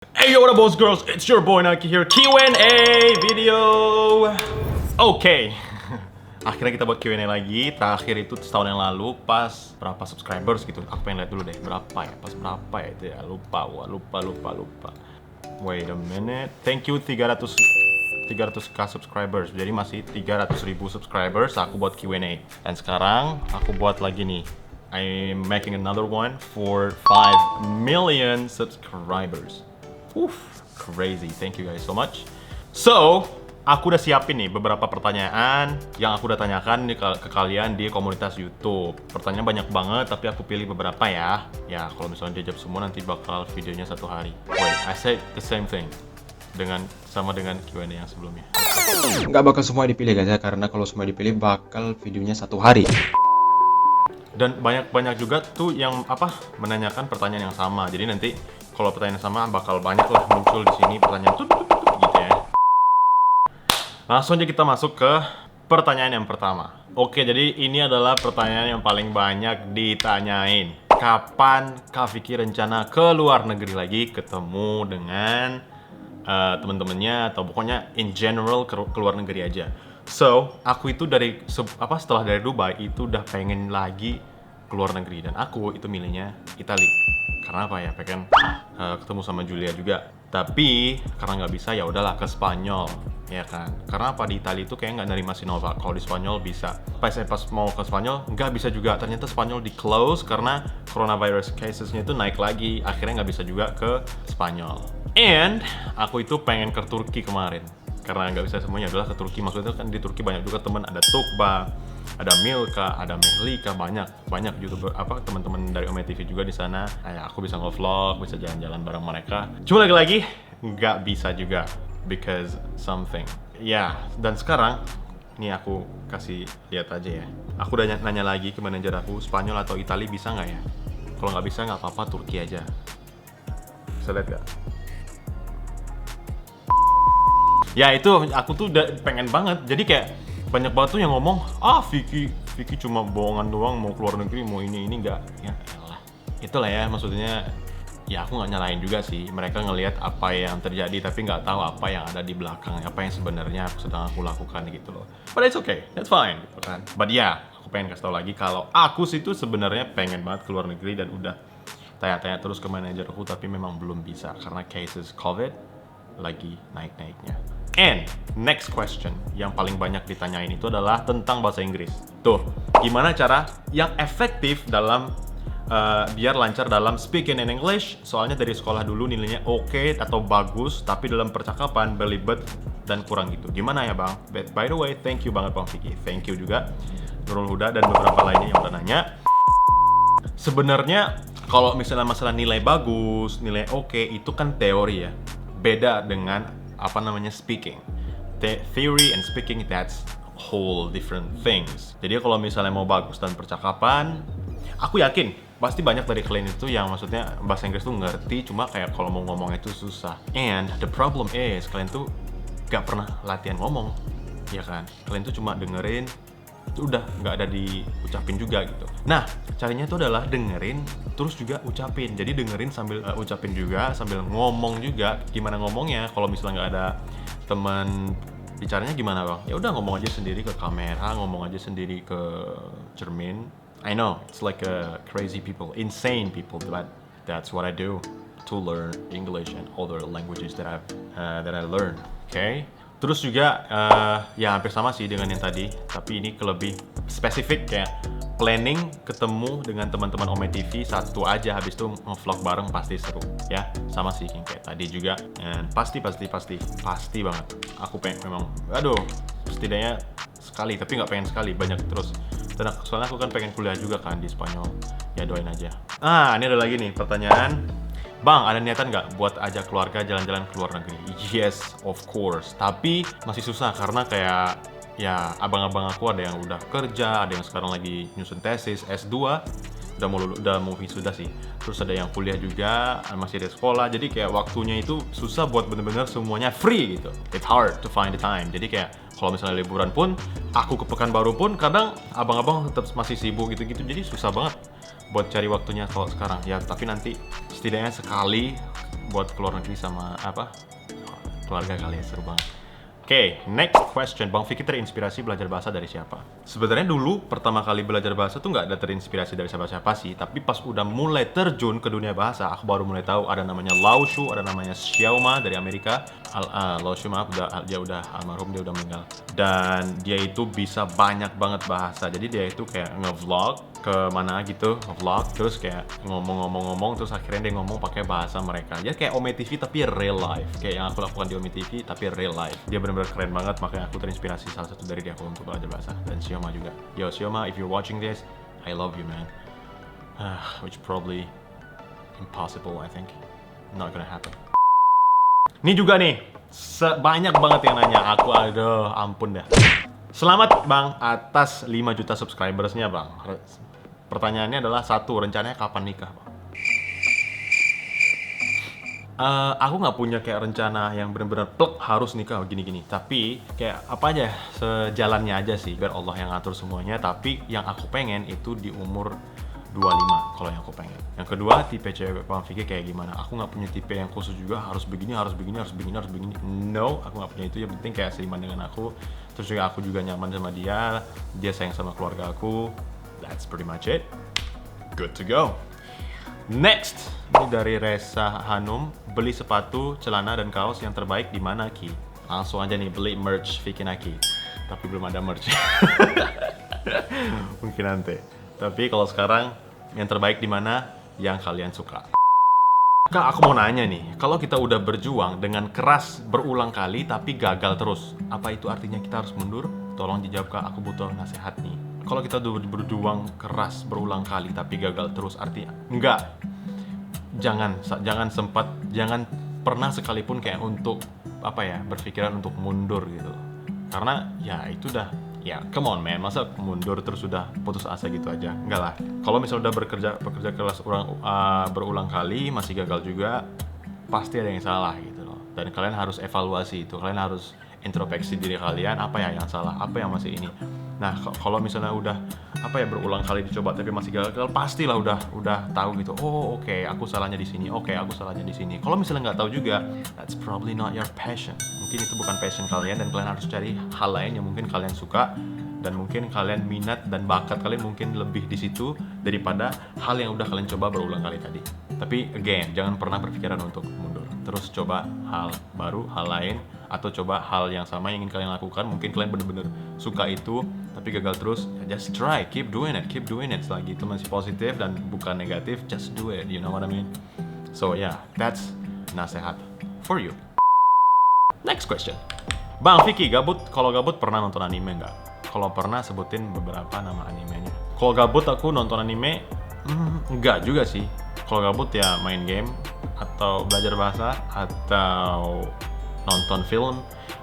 Hey yo, what up boys girls, it's your boy Naki here, Q&A video. Oke. Akhirnya kita buat Q&A lagi. Terakhir itu setahun yang lalu pas berapa subscribers gitu. Aku pengen lihat dulu deh berapa ya, pas berapa ya itu ya. Lupa. Wait a minute. Thank you 300k subscribers. Jadi masih 300.000 subscribers aku buat Q&A. Dan sekarang aku buat lagi nih. I'm making another one for 5 million subscribers. Crazy. Thank you guys so much. So, aku udah siapin nih beberapa pertanyaan yang aku udah tanyakan nih ke kalian di komunitas YouTube. Pertanyaan banyak banget, tapi aku pilih beberapa ya. Ya, kalau misalnya dijawab semua nanti bakal videonya 1 hari. Wait, I said the same thing sama dengan Q&A yang sebelumnya. Nggak bakal semua dipilih guys ya, karena kalau semua dipilih bakal videonya 1 hari. Dan banyak juga tuh yang menanyakan pertanyaan yang sama. Jadi nanti kalau pertanyaan sama bakal banyak lah muncul di sini pertanyaan tuh gitu ya. Langsung aja kita masuk ke pertanyaan yang pertama. Oke, jadi ini adalah pertanyaan yang paling banyak ditanyain. Kapan Kak Vicky rencana ke luar negeri lagi ketemu dengan teman-temannya atau pokoknya in general ke luar negeri aja. So, aku itu setelah dari Dubai itu udah pengen lagi ke luar negeri dan aku itu milihnya Italia. Karena apa ya? Pengen ketemu sama Julia juga. Tapi karena nggak bisa ya udahlah ke Spanyol, ya kan? Karena apa di Italia itu kayak nggak nerima Sinovac. Kalau di Spanyol bisa. Pas mau ke Spanyol nggak bisa juga. Ternyata Spanyol di close karena coronavirus casesnya itu naik lagi. Akhirnya nggak bisa juga ke Spanyol. And aku itu pengen ke Turki kemarin. Karena nggak bisa semuanya adalah ke Turki. Maksudnya kan di Turki banyak juga teman, ada Tukba, ada Milka, ada Mehlika, banyak YouTuber teman-teman dari Ome TV juga di sana. Aku bisa nge-vlog, bisa jalan-jalan bareng mereka. Cuma lagi nggak bisa juga because something. Ya, dan sekarang ini aku kasih lihat aja ya. Aku udah nanya lagi ke manajer aku, Spanyol atau Italia bisa nggak ya? Kalau nggak bisa nggak apa-apa, Turki aja. Bisa lihat nggak? Ya itu aku tuh udah pengen banget. Jadi kayak banyak banget tuh yang ngomong, Vicky cuma bohongan doang, mau keluar negeri, mau ini enggak. Ya elah. Itulah ya maksudnya. Ya aku nggak nyalain juga sih. Mereka ngelihat apa yang terjadi tapi nggak tahu apa yang ada di belakang, apa yang sebenarnya sedang aku lakukan gitu loh. But it's okay, that's fine gitu kan. But ya, aku pengen kasih tau lagi kalau aku sih tuh sebenarnya pengen banget keluar negeri dan udah tanya-tanya terus ke manajerku tapi memang belum bisa karena cases COVID lagi naik-naiknya. And next question yang paling banyak ditanyain itu adalah tentang bahasa Inggris. Tuh, gimana cara yang efektif dalam biar lancar dalam speaking in English? Soalnya dari sekolah dulu nilainya oke atau bagus, tapi dalam percakapan belibet dan kurang gitu. Gimana ya bang? By the way, thank you banget Bang Vicky. Thank you juga Nurul Huda dan beberapa lainnya yang udah nanya. Sebenarnya kalau misalnya masalah nilai bagus, nilai oke itu kan teori ya. Beda dengan speaking. Theory and speaking, that's whole different things. Jadi kalau misalnya mau bagus dan percakapan, aku yakin pasti banyak dari kalian itu yang maksudnya bahasa Inggris tuh ngerti, cuma kayak kalau mau ngomong itu susah. And the problem is kalian tuh gak pernah latihan ngomong, ya kan? Kalian tuh cuma dengerin, itu udah nggak ada diucapin juga gitu. Nah, caranya itu adalah dengerin terus juga ucapin. Jadi dengerin sambil ucapin juga, sambil ngomong juga. Gimana ngomongnya? Kalau misalnya nggak ada teman bicaranya gimana bang? Ya udah ngomong aja sendiri ke kamera, ngomong aja sendiri ke cermin. I know it's like a crazy people, insane people, but that's what I do to learn English and other languages that I learn. Okay? Terus juga ya hampir sama sih dengan yang tadi, tapi ini lebih spesifik kayak planning ketemu dengan teman-teman Ome TV satu aja, habis itu nge-vlog bareng pasti seru ya. Sama sih kayak tadi juga. And pasti banget. Aku pengen memang setidaknya sekali, tapi nggak pengen sekali, banyak terus. Soalnya aku kan pengen kuliah juga kan di Spanyol. Ya doain aja. Ini ada lagi nih pertanyaan. Bang, ada niatan nggak buat ajak keluarga jalan-jalan ke luar negeri? Yes, of course. Tapi masih susah karena kayak ya abang-abang aku ada yang udah kerja, ada yang sekarang lagi nyusun tesis S2, udah mau wisuda sih. Terus ada yang kuliah juga, masih ada sekolah. Jadi kayak waktunya itu susah buat bener-bener semuanya free gitu. It's hard to find the time. Jadi kayak kalau misalnya liburan pun, aku ke Pekanbaru pun kadang abang-abang tetap masih sibuk gitu-gitu. Jadi susah banget buat cari waktunya kalau sekarang ya, tapi nanti setidaknya sekali buat keluar negeri sama keluarga kali ya, seru banget. Oke, next question. Bang Vicky terinspirasi belajar bahasa dari siapa? Sebenarnya dulu pertama kali belajar bahasa tuh nggak ada terinspirasi dari siapa-siapa sih, tapi pas udah mulai terjun ke dunia bahasa, aku baru mulai tahu ada namanya Lao Shu, ada namanya Xiaoma dari Amerika. Lao Shu maaf, dia udah almarhum, dia udah meninggal. Dan dia itu bisa banyak banget bahasa. Jadi dia itu kayak nge-vlog ke mana gitu, nge-vlog terus kayak ngomong terus akhirnya dia ngomong pakai bahasa mereka. Dia kayak Ome TV tapi real life, kayak yang aku lakukan di Ome TV tapi real life. Dia benar-benar keren banget, makanya aku terinspirasi salah satu dari dia aku untuk belajar bahasa. Dan Xiaoma juga. Yo Xiaoma, if you're watching this, I love you man. Which probably impossible, I think. Not gonna happen. Ini juga nih, banyak banget yang nanya aku, aduh ampun dah. Selamat Bang atas 5 juta subscribersnya Bang. Pertanyaannya adalah satu, rencananya kapan nikah Bang? Aku nggak punya kayak rencana yang benar-benar plek harus nikah gini-gini. Tapi kayak apa aja, sejalannya aja sih, biar Allah yang ngatur semuanya. Tapi yang aku pengen itu di umur 25 kalau yang aku pengen. Yang kedua, tipe cewek Bang Vicky kayak gimana? Aku nggak punya tipe yang khusus juga, harus begini. No, aku nggak punya itu. Yang penting kayak seiman dengan aku. Terus juga aku juga nyaman sama dia sayang sama keluarga aku. That's pretty much it. Good to go. Next, ini dari Resa Hanum. Beli sepatu, celana, dan kaos yang terbaik di mana Ki? Langsung aja nih beli merch Vicky Naki. Tapi belum ada merch. Mungkin nanti. Tapi kalau sekarang yang terbaik di mana yang kalian suka. Kak, aku mau nanya nih, kalau kita udah berjuang dengan keras berulang kali tapi gagal terus, apa itu artinya kita harus mundur? Tolong dijawab Kak, aku butuh nasihat nih. Kalau kita udah berjuang keras berulang kali tapi gagal terus, artinya enggak. Jangan pernah sekalipun kayak untuk berpikiran untuk mundur gitu. Karena ya itu udah, ya come on man, masa mundur terus sudah putus asa gitu aja? Enggak lah. Kalau misalnya udah bekerja keras berulang kali masih gagal juga, pasti ada yang salah gitu loh. Dan kalian harus evaluasi itu, kalian harus introspeksi diri kalian, apa ya yang salah, apa yang masih ini. Nah, kalau misalnya udah berulang kali dicoba tapi masih gagal, pastilah udah tahu gitu. Oh, oke, aku salahnya di sini. Aku salahnya di sini. Kalau misalnya nggak tahu juga, that's probably not your passion. Mungkin itu bukan passion kalian dan kalian harus cari hal lain yang mungkin kalian suka dan mungkin kalian minat dan bakat kalian mungkin lebih di situ daripada hal yang udah kalian coba berulang kali tadi. Tapi again, jangan pernah berpikiran untuk mundur. Terus coba hal baru, hal lain, atau coba hal yang sama yang ingin kalian lakukan. Mungkin kalian bener-bener suka itu tapi gagal terus, just try, keep doing it. Selagi itu masih positif dan bukan negatif, just do it, you know what I mean? So yeah, that's nasihat for you. Next question. Bang Vicky, kalau gabut pernah nonton anime nggak? Kalau pernah, sebutin beberapa nama animenya. Kalau gabut aku nonton anime, enggak juga sih. Kalau gabut ya main game, atau belajar bahasa, atau nonton film.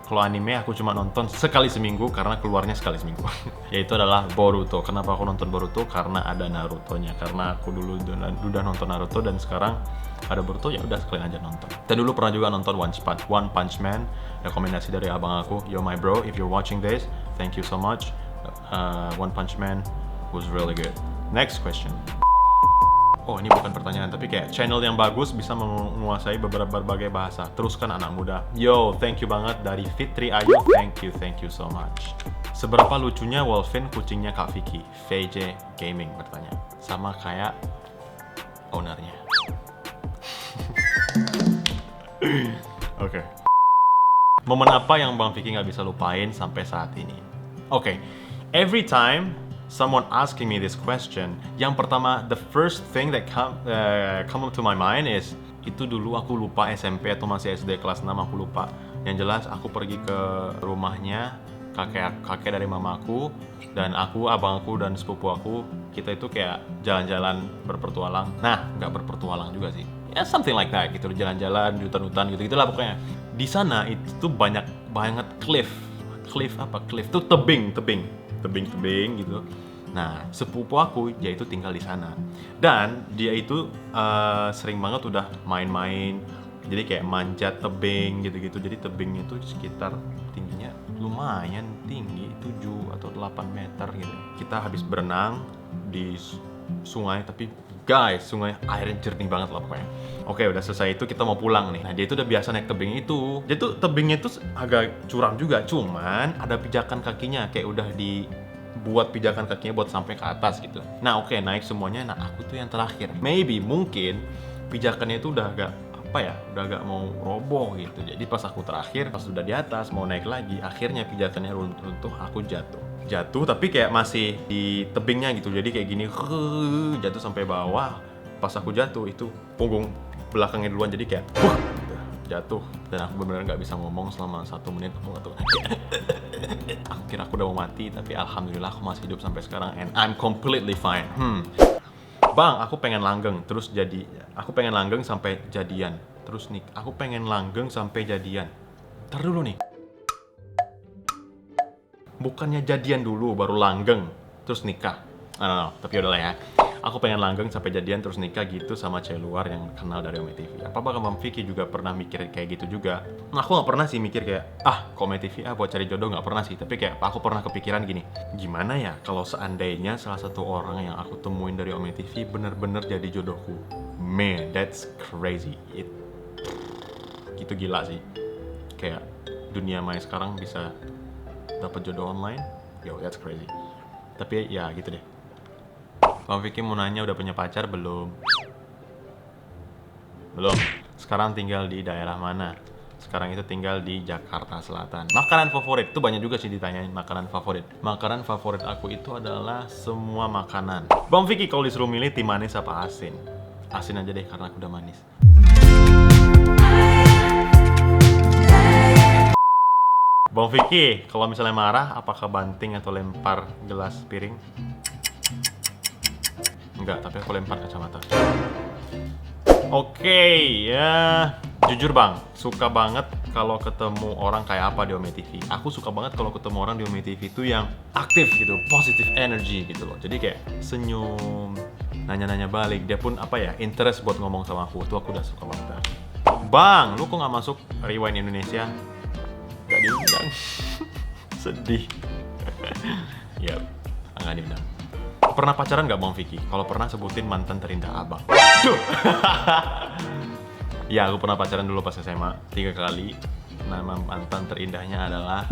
Kalau anime aku cuma nonton sekali seminggu karena keluarnya sekali seminggu. Yaitu adalah Boruto. Kenapa aku nonton Boruto? Karena ada Naruto-nya. Karena aku dulu udah nonton Naruto dan sekarang ada Boruto, ya udah sekalian aja nonton. Dan dulu pernah juga nonton One Punch Man, rekomendasi dari abang aku. Yo my bro, if you're watching this, thank you so much. One Punch Man was really good. Next question. Oh, ini bukan pertanyaan, tapi kayak channel yang bagus bisa menguasai berbagai bahasa. Teruskan anak muda. Yo, thank you banget dari Fitri Ayu. Thank you so much. Seberapa lucunya Wolfin kucingnya Kak Vicky? VJ Gaming bertanya. Sama kayak ownernya. Oke. Momen apa yang Bang Vicky nggak bisa lupain sampai saat ini? Oke. Every time someone asking me this question, yang pertama, the first thing that come to my mind is, itu dulu aku lupa SMP atau masih SD kelas 6, aku lupa. Yang jelas aku pergi ke rumahnya kakek dari mamaku, dan abangku dan sepupu aku, kita itu kayak jalan-jalan berpetualang. Nah, nggak berpetualang juga sih. Ya something like that gitu, jalan-jalan di hutan-hutan gitu-gitulah pokoknya. Di sana itu tuh banyak banget cliff tuh tebing gitu. Nah, sepupu aku dia itu tinggal di sana dan dia itu sering banget udah main-main, jadi kayak manjat tebing gitu-gitu. Jadi tebingnya itu sekitar tingginya lumayan tinggi, 7 atau 8 meter gitu. Kita habis berenang di sungai tapi Guys, sungai airnya jernih banget loh pokoknya. Oke, udah selesai itu kita mau pulang nih. Nah, dia itu udah biasa naik tebing itu. Dia tuh tebingnya itu agak curam juga, cuman ada pijakan kakinya kayak udah dibuat pijakan kakinya buat sampai ke atas gitu. Nah, oke, naik semuanya. Nah, aku tuh yang terakhir. Maybe mungkin pijakannya itu udah agak apa ya, udah agak mau roboh gitu. Jadi pas aku terakhir, pas udah di atas mau naik lagi, akhirnya pijakannya runtuh, aku jatuh tapi kayak masih di tebingnya gitu, jadi kayak gini jatuh sampai bawah. Pas aku jatuh itu punggung belakangnya duluan, jadi kayak gitu, jatuh, dan aku benar-benar nggak bisa ngomong selama 1 menit. Aku nggak tahu aku kira aku udah mau mati, tapi alhamdulillah aku masih hidup sampai sekarang and I'm completely fine. Bang, aku pengen langgeng sampai jadian, terus nih aku pengen langgeng sampai jadian. Ntar dulu nih, bukannya jadian dulu baru langgeng terus nikah. No. Tapi udahlah ya. Aku pengen langgeng sampai jadian terus nikah gitu sama cewek luar yang kenal dari Ome TV. Apa bakal Bang Vicky juga pernah mikir kayak gitu juga? Nah, aku nggak pernah sih mikir kayak Ome TV buat cari jodoh, nggak pernah sih. Tapi kayak aku pernah kepikiran gini, gimana ya kalau seandainya salah satu orang yang aku temuin dari Ome TV bener-bener jadi jodohku. Man, that's crazy. Gitu gila sih. Kayak dunia maya sekarang bisa dapat jodoh online, yo that's crazy. Tapi ya gitu deh. Bang Vicky mau nanya, udah punya pacar belum? Belum. Sekarang tinggal di daerah mana? Sekarang itu tinggal di Jakarta Selatan. Makanan favorit, itu banyak juga sih ditanyain makanan favorit. Makanan favorit aku itu adalah semua makanan. Bang Vicky kalau disuruh milih tim manis apa asin? Asin aja deh karena aku udah manis. Bang Vicky, kalau misalnya marah, apakah banting atau lempar gelas piring? Enggak, tapi aku lempar kacamata. Oke, ya. Jujur bang, suka banget kalau ketemu orang kayak apa di Ome TV. Aku suka banget kalau ketemu orang di Ome TV itu yang aktif gitu, positive energy gitu loh. Jadi kayak senyum, nanya-nanya balik. Dia pun apa ya, interest buat ngomong sama aku. Itu aku udah suka banget. Bang, lu kok nggak masuk Rewind Indonesia? Gak diundang. Sedih. Yap, nggak diundang. Pernah pacaran nggak Bang Vicky? Kalau pernah sebutin mantan terindah abang. Duh. Ya, aku pernah pacaran dulu pas SMA 3 kali. Nama mantan terindahnya adalah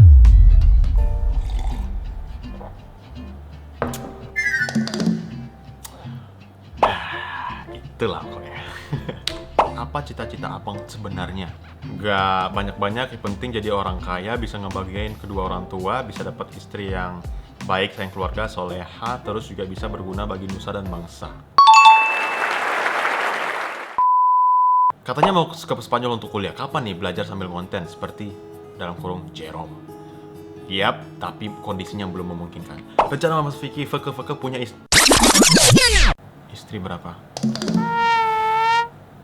itulah pokoknya. Apa cita-cita abang sebenarnya? Gak banyak-banyak, yang penting jadi orang kaya, bisa ngebahagiain kedua orang tua, bisa dapat istri yang baik, sayang keluarga, soleha, terus juga bisa berguna bagi nusa dan bangsa. Katanya mau ke Spanyol untuk kuliah. Kapan nih belajar sambil konten seperti dalam kurung Jerome? Yap, tapi kondisinya belum memungkinkan. Rencana Mas Vicky Feke punya istri berapa?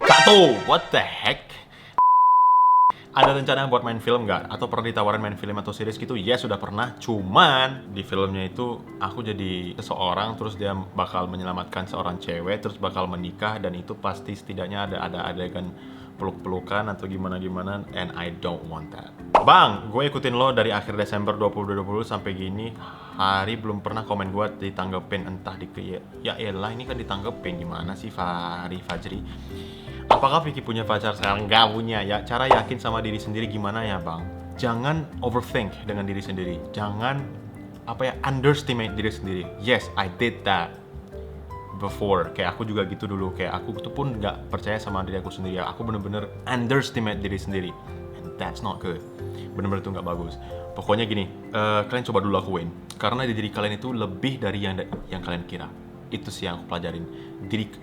1. What the heck? Ada rencana buat main film nggak? Atau pernah ditawarin main film atau series gitu? Ya, sudah pernah. Cuman di filmnya itu aku jadi seseorang, terus dia bakal menyelamatkan seorang cewek, terus bakal menikah, dan itu pasti setidaknya ada adegan peluk-pelukan atau gimana-gimana, and I don't want that. Bang, gue ikutin lo dari akhir Desember 2020 sampai gini hari, belum pernah komen gue ditanggepin, entah di ya elah, ini kan ditanggepin. Gimana sih Fajri? Apakah Vicky punya pacar sekarang? Nggak punya ya. Cara yakin sama diri sendiri gimana ya bang? Jangan overthink dengan diri sendiri. Jangan underestimate diri sendiri. Yes, I did that before. Kayak aku juga gitu dulu. Kayak aku tuh pun nggak percaya sama diri aku sendiri. Aku bener-bener underestimate diri sendiri, and that's not good. Bener-bener tuh nggak bagus. Pokoknya gini, kalian coba dulu lakuin. Karena di diri kalian itu lebih dari yang kalian kira. Itu sih yang aku pelajarin.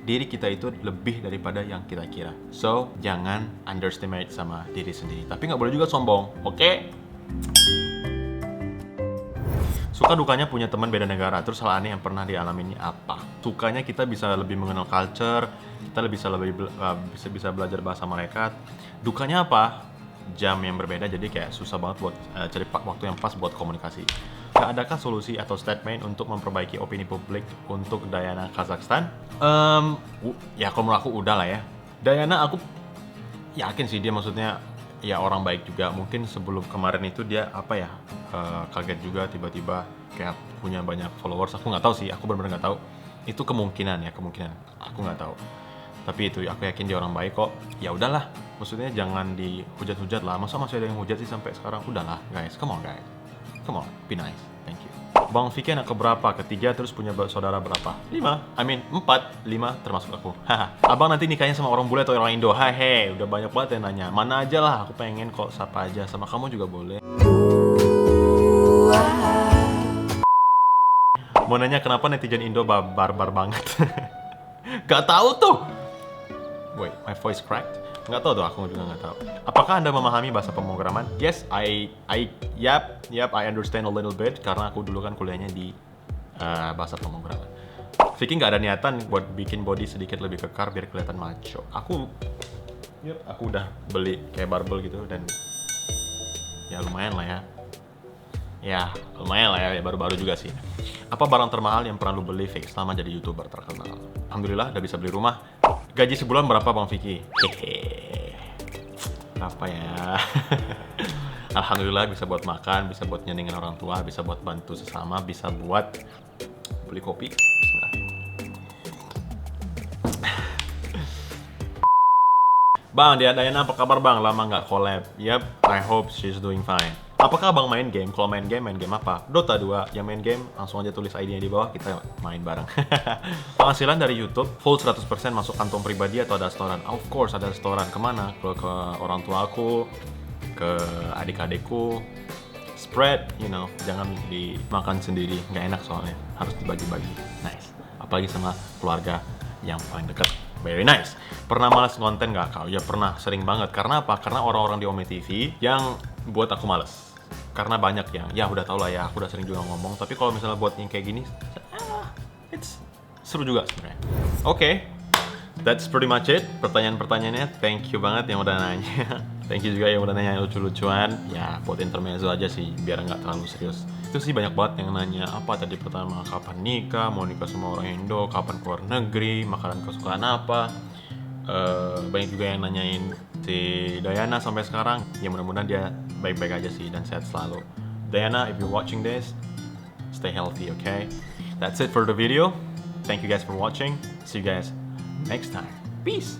Diri kita itu lebih daripada yang kita kira. So, jangan underestimate sama diri sendiri. Tapi nggak boleh juga sombong, oke? Suka dukanya punya teman beda negara. Terus hal aneh yang pernah dialami ini apa? Sukanya kita bisa lebih mengenal culture, kita bisa belajar bahasa mereka. Dukanya apa? Jam yang berbeda, jadi kayak susah banget buat cari waktu yang pas buat komunikasi. Gak adakah solusi atau statement untuk memperbaiki opini publik untuk Diana Kazakhstan? Ya kalau menurut aku udah lah ya. Diana aku yakin sih dia maksudnya ya orang baik juga. Mungkin sebelum kemarin itu dia kaget juga tiba-tiba kayak punya banyak followers. Aku nggak tahu sih, aku benar-benar nggak tahu. Itu kemungkinan ya, kemungkinan. Aku nggak tahu. Tapi itu aku yakin dia orang baik kok. Ya udahlah, maksudnya jangan dihujat-hujat lah. Masa masih ada yang hujat sih sampai sekarang? Udahlah, guys. Come on, guys. Come on, be nice. Thank you. Bang Vicky anak keberapa? Ketiga, terus punya saudara berapa? 5. 4, 5 termasuk aku. Haha. Abang nanti nikahnya sama orang bule atau orang Indo? Hehe, udah banyak banget yang nanya. Mana aja lah, aku pengen kok siapa aja. Sama kamu juga boleh. Mau nanya kenapa netizen Indo barbar banget? Gak tahu tuh. Wait, my voice cracked. Nggak tahu tuh, aku juga nggak tahu. Apakah Anda memahami bahasa pemrograman? Yes, yep, I understand a little bit karena aku dulu kan kuliahnya di bahasa pemrograman. Vicky nggak ada niatan buat bikin body sedikit lebih kekar biar kelihatan macho. Aku udah beli kayak barbel gitu dan ya lumayan lah ya. Ya lumayan lah ya, baru-baru juga sih. Apa barang termahal yang pernah lu beli Vicky selama jadi YouTuber terkenal? Alhamdulillah udah bisa beli rumah. Gaji sebulan berapa Bang Vicky? Apa ya? Alhamdulillah bisa buat makan, bisa buat nyenengin orang tua, bisa buat bantu sesama, bisa buat beli kopi. Bismillah. Bang, Diana apa kabar Bang? Lama nggak collab. Yep, I hope she's doing fine. Apakah Bang main game? Kalau main game apa? Dota 2. Yang main game, langsung aja tulis ID-nya di bawah, kita main bareng. Penghasilan dari YouTube, full 100% masuk kantong pribadi atau ada setoran? Of course ada setoran. Kemana? Ke orang tua aku, ke adik-adikku. Spread, jangan dimakan sendiri. Nggak enak soalnya. Harus dibagi-bagi. Nice. Apalagi sama keluarga yang paling dekat. Very nice. Pernah malas konten nggak kau? Ya pernah, sering banget. Karena apa? Karena orang-orang di Ome TV yang buat aku males. Karena banyak yang, ya udah tau lah ya, aku udah sering juga ngomong. Tapi kalau misalnya buat yang kayak gini, it's seru juga sebenarnya. Oke, that's pretty much it. Pertanyaan-pertanyaannya, thank you banget yang udah nanya. Thank you juga yang udah nanya lucu-lucuan. Ya buat intermezzo aja sih, biar nggak terlalu serius. Itu sih banyak banget yang nanya, apa tadi pertama, kapan nikah, mau nikah sama orang Indo, kapan keluar negeri, makanan kesukaan apa. Banyak juga yang nanyain si Diana sampai sekarang. Ya mudah-mudahan dia baik-baik aja sih dan sehat selalu. Diana, if you're watching this, stay healthy, okay? That's it for the video. Thank you guys for watching. See you guys next time. Peace.